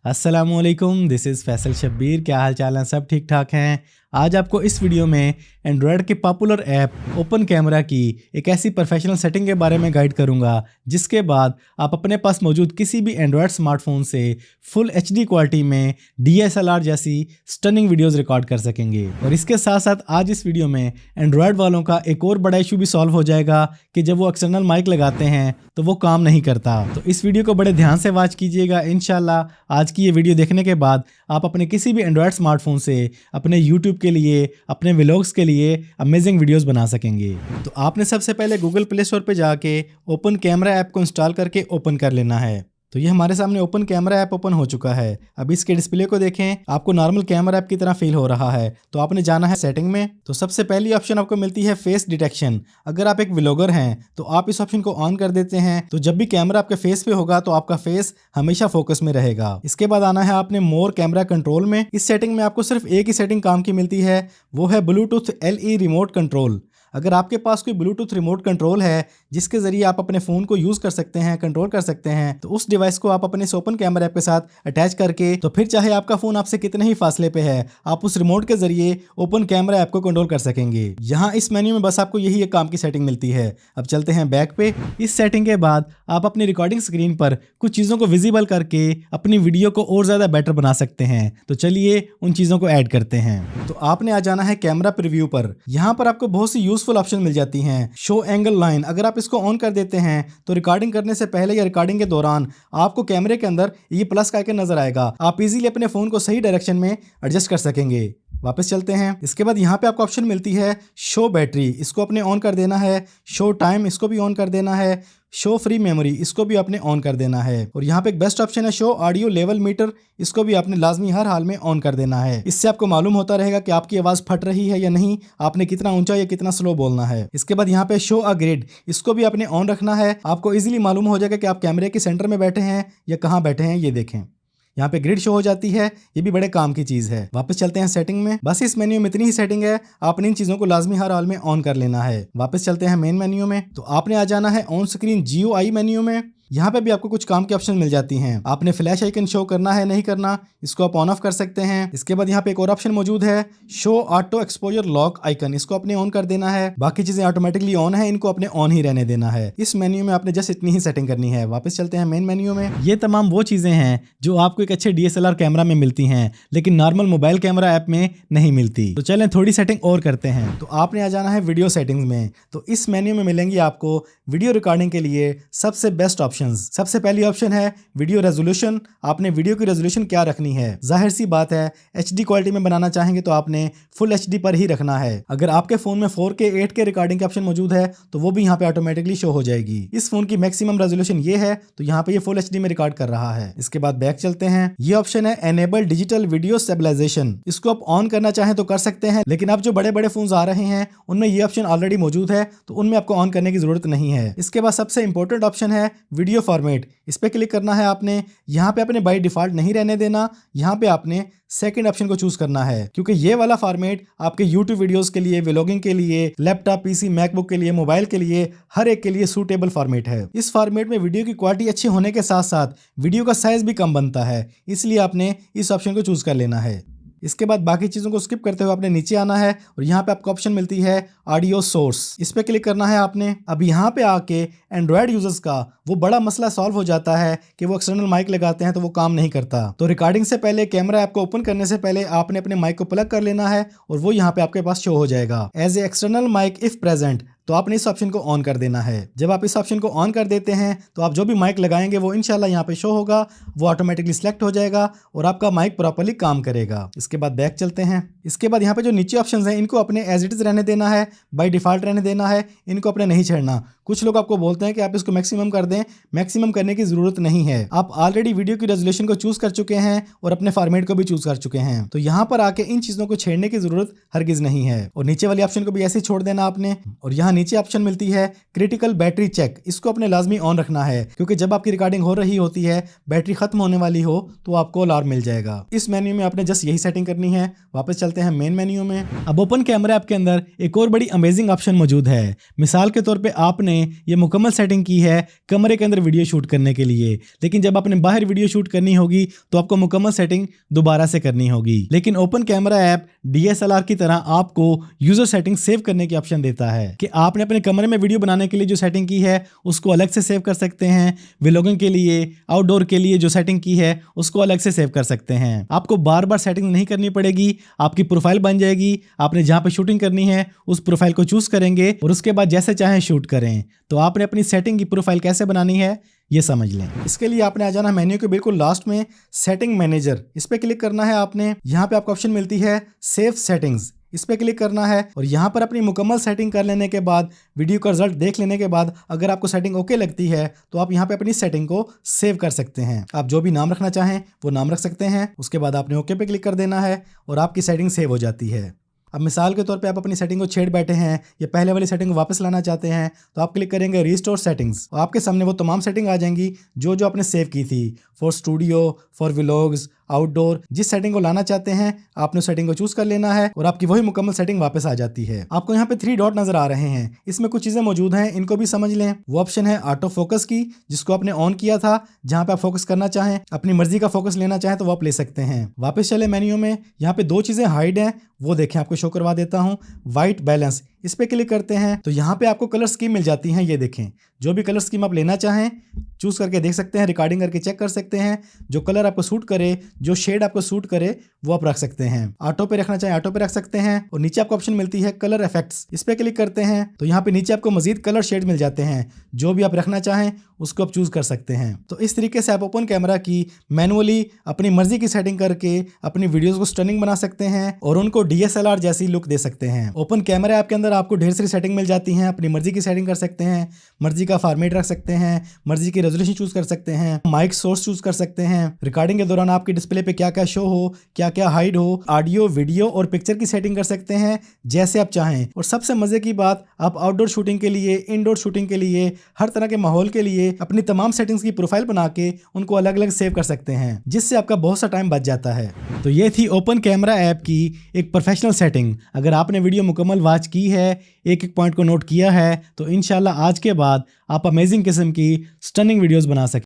अस्सलामुअलैकुम, this is Faisal Shabbir. क्या हाल चाल है? सब ठीक ठाक हैं। आज आपको इस वीडियो में एंड्रॉयड के पॉपुलर ऐप ओपन कैमरा की एक ऐसी प्रोफेशनल सेटिंग के बारे में गाइड करूंगा जिसके बाद आप अपने पास मौजूद किसी भी एंड्रॉयड स्मार्टफोन से फुल HD क्वालिटी में DSLR जैसी स्टनिंग वीडियोस रिकॉर्ड कर सकेंगे। और इसके साथ साथ आज इस वीडियो में एंड्रॉयड वालों का एक और बड़ा इशू भी सॉल्व हो जाएगा कि जब वो एक्सटर्नल माइक लगाते हैं तो वो काम नहीं करता। तो इस वीडियो को बड़े ध्यान से वॉच कीजिएगा। इंशाल्लाह आज की ये वीडियो देखने के बाद आप अपने किसी भी एंड्रॉयड स्मार्टफोन से अपने YouTube के लिए, अपने व्लॉग्स के लिए अमेजिंग वीडियोस बना सकेंगे। तो आपने सबसे पहले गूगल प्ले स्टोर पे जाके ओपन कैमरा ऐप को इंस्टॉल करके ओपन कर लेना है। तो ये हमारे सामने ओपन कैमरा ऐप ओपन हो चुका है। अब इसके डिस्प्ले को देखें, आपको नॉर्मल कैमरा ऐप की तरह फील हो रहा है। तो आपने जाना है सेटिंग में। तो सबसे पहली ऑप्शन आपको मिलती है फेस डिटेक्शन। अगर आप एक व्लॉगर हैं तो आप इस ऑप्शन को ऑन कर देते हैं, तो जब भी कैमरा आपके फेस पे होगा तो आपका फेस हमेशा फोकस में रहेगा। इसके बाद आना है आपने मोर कैमरा कंट्रोल में। इस सेटिंग में आपको सिर्फ एक ही सेटिंग काम की मिलती है, वो है ब्लूटूथ LE रिमोट कंट्रोल। अगर आपके पास कोई ब्लूटूथ रिमोट कंट्रोल है जिसके जरिए आप अपने फ़ोन को यूज़ कर सकते हैं, कंट्रोल कर सकते हैं, तो उस डिवाइस को आप अपने ओपन कैमरा ऐप के साथ अटैच करके, तो फिर चाहे आपका फ़ोन आपसे कितने ही फासले पे है, आप उस रिमोट के जरिए ओपन कैमरा ऐप को कंट्रोल कर सकेंगे। यहाँ इस मेन्यू में बस आपको यही एक काम की सेटिंग मिलती है। अब चलते हैं बैक पे। इस सेटिंग के बाद आप अपनी रिकॉर्डिंग स्क्रीन पर कुछ चीज़ों को विजिबल करके अपनी वीडियो को और ज़्यादा बेटर बना सकते हैं। तो चलिए उन चीज़ों को ऐड करते हैं। तो आपने आ जाना है कैमरा प्रीव्यू पर। यहाँ पर आपको बहुत सी यूजफुल ऑप्शन मिल जाती हैं। शो एंगल लाइन, अगर आप इसको ऑन कर देते हैं तो रिकॉर्डिंग करने से पहले या रिकॉर्डिंग के दौरान आपको कैमरे के अंदर ये प्लस का आइकन नजर आएगा। आप इजीली अपने फोन को सही डायरेक्शन में एडजस्ट कर सकेंगे। वापस चलते हैं। इसके बाद यहाँ पे आपको ऑप्शन मिलती है शो बैटरी, इसको अपने ऑन कर देना है। शो टाइम, इसको भी ऑन कर देना है। शो फ्री मेमोरी, इसको भी आपने ऑन कर देना है। और यहाँ पे एक बेस्ट ऑप्शन है शो ऑडियो लेवल मीटर, इसको भी आपने लाजमी हर हाल में ऑन कर देना है। इससे आपको मालूम होता रहेगा कि आपकी आवाज़ फट रही है या नहीं, आपने कितना ऊंचा या कितना स्लो बोलना है। इसके बाद यहाँ पे शो अ ग्रिड, इसको भी आपने ऑन रखना है। आपको इजीली मालूम हो जाएगा कि आप कैमरे के सेंटर में बैठे हैं या कहाँ बैठे हैं। ये देखें, यहाँ पे ग्रिड शो हो जाती है। ये भी बड़े काम की चीज़ है। वापस चलते हैं सेटिंग में। बस इस मेन्यू में इतनी ही सेटिंग है, आपने इन चीज़ों को लाजमी हर हाल में ऑन कर लेना है। वापस चलते हैं मेन मेन्यू में। तो आपने आ जाना है ऑन स्क्रीन GUI मेन्यू में। यहाँ पे भी आपको कुछ काम के ऑप्शन मिल जाती हैं। आपने फ्लैश आइकन शो करना है, नहीं करना, इसको आप ऑन ऑफ कर सकते हैं। इसके बाद यहाँ पे एक और ऑप्शन मौजूद है show auto exposure lock icon, इसको अपने ऑन कर देना है। बाकी चीजें ऑटोमेटिकली ऑन है, इनको अपने ऑन ही रहने देना है। इस मेन्यू में आपने जस्ट इतनी ही सेटिंग करनी है। वापस चलते हैं मेन मेन्यू में। ये तमाम वो चीजें हैं जो आपको एक अच्छे DSLR कैमरा में मिलती हैं, लेकिन नॉर्मल मोबाइल कैमरा ऐप में नहीं मिलती। तो चलें थोड़ी सेटिंग और करते हैं। तो आपने आ जाना है वीडियो सेटिंग्स में। तो इस मेन्यू में मिलेंगी आपको वीडियो रिकॉर्डिंग के लिए सबसे बेस्ट ऑप्शन। सबसे पहली ऑप्शन है वीडियो रेजोल्यूशन। आपने वीडियो की रेजोल्यूशन क्या रखनी है? जाहिर सी बात है, HD क्वालिटी में बनाना चाहेंगे तो आपने फुल HD पर ही रखना है। अगर आपके फोन में 4K 8K रिकॉर्डिंग का ऑप्शन मौजूद है तो वो भी यहाँ पे ऑटोमेटिकली शो हो जाएगी। इस फोन की मैक्सिमम रेजोल्यूशन ये है, तो यहाँ पे ये फुल HD में रिकॉर्ड कर रहा है। इसके बाद बैक चलते हैं। ये ऑप्शन है एनेबल डिजिटल वीडियो स्टेबलाइजेशन, इसको आप ऑन करना चाहें तो कर सकते हैं, लेकिन अब जो बड़े बड़े फोन आ रहे हैं उनमें ये ऑप्शन ऑलरेडी मौजूद है, तो उनमें आपको ऑन करने की जरूरत नहीं है। इसके बाद सबसे इंपॉर्टेंट ऑप्शन है वीडियो फॉर्मेट, इस पे क्लिक करना है आपने। यहाँ पे अपने बाय डिफॉल्ट नहीं रहने देना, यहाँ पे आपने सेकंड ऑप्शन को चूज करना है, क्योंकि ये वाला फॉर्मेट आपके YouTube वीडियोस के लिए, व्लॉगिंग के लिए, लैपटॉप, PC, मैकबुक के लिए, मोबाइल के लिए, हर एक के लिए सूटेबल फॉर्मेट है। इस फॉर्मेट में वीडियो की क्वालिटी अच्छी होने के साथ साथ वीडियो का साइज भी कम बनता है, इसलिए आपने इस ऑप्शन को चूज कर लेना है। इसके बाद बाकी चीज़ों को स्किप करते हुए आपने नीचे आना है और यहाँ पे आपको ऑप्शन मिलती है ऑडियो सोर्स, इस पे क्लिक करना है आपने। अब यहाँ पे आके एंड्रॉयड यूजर्स का वो बड़ा मसला सॉल्व हो जाता है कि वो एक्सटर्नल माइक लगाते हैं तो वो काम नहीं करता। तो रिकॉर्डिंग से पहले, कैमरा ऐप को ओपन करने से पहले आपने अपने माइक को प्लग कर लेना है और वो यहाँ पे आपके पास शो हो जाएगा as a external mic if present. तो आपने इस ऑप्शन को ऑन कर देना है। जब आप इस ऑप्शन को ऑन कर देते हैं तो आप जो भी माइक लगाएंगे वो इंशाल्लाह यहाँ पे शो होगा, वो ऑटोमेटिकली सिलेक्ट हो जाएगा और आपका माइक प्रॉपर्ली काम करेगा। इसके बाद बैक चलते हैं। इसके बाद यहाँ पे जो नीचे ऑप्शंस हैं इनको अपने एज इट इज रहने देना है, बाय डिफॉल्ट रहने देना है, इनको अपने नहीं छेड़ना। कुछ लोग आपको बोलते हैं कि आप इसको मैक्सिमम कर दें, मैक्सिमम करने की जरूरत नहीं है। आप ऑलरेडी वीडियो की रेजोल्यूशन को चूज कर चुके हैं और अपने फॉर्मेट को भी चूज कर चुके हैं, तो यहाँ पर आके इन चीजों को छेड़ने की जरूरत हरगिज नहीं है। और नीचे वाली ऑप्शन को भी ऐसे ही छोड़ देना आपने। और यहाँ नीचे ऑप्शन मिलती है क्रिटिकल बैटरी चेक। इसको अपने लाजमी ऑन रखना है, क्योंकि जब आपकी रिकॉर्डिंग हो रही होती है, बैटरी खत्म होने वाली हो तो आपको अलार्म मिल जाएगा। इस मेन्यू में आपने जस्ट यही सेटिंग करनी है। वापस चलते हैं मेन मेन्यू में। अब ओपन कैमरा ऐप के अंदर एक और बड़ी अमेजिंग ऑप्शन मौजूद है। मिसाल के तौर पे आपने ये मुकम्मल सेटिंग की है कमरे के अंदर वीडियो शूट करने के लिए, लेकिन जब आपने बाहर वीडियो शूट करनी होगी तो आपको मुकम्मल सेटिंग दोबारा से करनी होगी। लेकिन ओपन कैमरा ऐप DSLR की तरह आपको यूजर सेटिंग सेव करने की ऑप्शन देता है कि आपने अपने कमरे में वीडियो बनाने के लिए जो सेटिंग की है उसको अलग से सेव कर सकते हैं। व्लॉगिंग के लिए, आउटडोर के लिए जो सेटिंग की है उसको अलग से सेव कर सकते हैं। आपको बार बार सेटिंग नहीं करनी पड़ेगी। आपकी प्रोफाइल बन जाएगी। आपने जहां पे शूटिंग करनी है उस प्रोफाइल को चूज करेंगे और उसके बाद जैसे चाहें शूट करें। तो आपने अपनी सेटिंग की प्रोफाइल कैसे बनानी है ये समझ लें। इसके लिए आपने आ जाना मेन्यू के बिल्कुल लास्ट में, सेटिंग मैनेजर। इस पे क्लिक करना है आपने। यहाँ पे आपको ऑप्शन मिलती है सेव सेटिंग्स। इस पे क्लिक करना है और यहाँ पर अपनी मुकम्मल सेटिंग कर लेने के बाद, वीडियो का रिजल्ट देख लेने के बाद अगर आपको सेटिंग ओके लगती है तो आप यहाँ पे अपनी सेटिंग को सेव कर सकते हैं। आप जो भी नाम रखना चाहें वो नाम रख सकते हैं। उसके बाद आपने ओके पे क्लिक कर देना है और आपकी सेटिंग सेव हो जाती है। अब मिसाल के तौर पे आप अपनी सेटिंग को छेड़ बैठे हैं या पहले वाली सेटिंग को वापस लाना चाहते हैं तो आप क्लिक करेंगे रिस्टोर सेटिंग्स और आपके सामने वो तमाम सेटिंग आ जाएंगी जो जो आपने सेव की थी। For studio, for vlogs, outdoor, जिस सेटिंग को लाना चाहते हैं आपने सेटिंग को चूज कर लेना है और आपकी वही मुकम्मल सेटिंग वापस आ जाती है। आपको यहाँ पे 3 डॉट नजर आ रहे हैं। इसमें कुछ चीजें मौजूद हैं, इनको भी समझ लें। वो ऑप्शन है ऑटो फोकस की, जिसको आपने ऑन किया था। जहां पे आप फोकस करना चाहें, अपनी मर्जी का फोकस लेना चाहें तो वो आप ले सकते हैं। वापस चले मेन्यू में, यहाँ पे 2 चीजें हाइड हैं, वो देखें, आपको शो करवा देता हूँ। व्हाइट बैलेंस, इस पे क्लिक करते हैं तो यहाँ पे आपको कलर स्कीम मिल जाती हैं। ये देखें, जो भी कलर स्कीम आप लेना चाहें चूज करके देख सकते हैं, रिकॉर्डिंग करके चेक कर सकते हैं। जो कलर आपको सूट करे, जो शेड आपको सूट करे वो आप रख सकते हैं। ऑटो पे रखना चाहें ऑटो पे रख सकते हैं। और नीचे आपको ऑप्शन मिलती है कलर इफेक्ट्स। इस पे क्लिक करते हैं तो यहाँ पे नीचे आपको मजीद कलर शेड मिल जाते हैं। जो भी आप रखना चाहें उसको आप चूज कर सकते हैं। तो इस तरीके से आप ओपन कैमरा की मैनुअली अपनी मर्जी की सेटिंग करके अपनी वीडियोस को स्टनिंग बना सकते हैं और उनको DSLR जैसी लुक दे सकते हैं। ओपन कैमरा ऐप के अंदर आपको ढेर सारी सेटिंग मिल जाती हैं। अपनी मर्जी की सेटिंग कर सकते हैं, मर्जी का फॉर्मेट रख सकते हैं, मर्जी की रेजोल्यूशन चूज कर सकते हैं, माइक सोर्स चूज कर सकते हैं, रिकॉर्डिंग के दौरान आपके डिस्प्ले पे क्या क्या शो हो, क्या क्या हाइड हो, ऑडियो, वीडियो और पिक्चर की सेटिंग कर सकते हैं जैसे आप चाहें। और सबसे मजे की बात, आप आउटडोर शूटिंग के लिए, इनडोर शूटिंग के लिए, हर तरह के माहौल के लिए अपनी तमाम सेटिंग्स की प्रोफाइल बना के उनको अलग अलग सेव कर सकते हैं, जिससे आपका बहुत सा टाइम बच जाता है। तो ये थी ओपन कैमरा ऐप की एक प्रोफेशनल सेटिंग। अगर आपने वीडियो मुकम्मल वॉच की है, एक एक पॉइंट को नोट किया है, तो इंशाल्लाह आज के बाद आप अमेजिंग किस्म की स्टनिंग वीडियोस बना सकते हैं।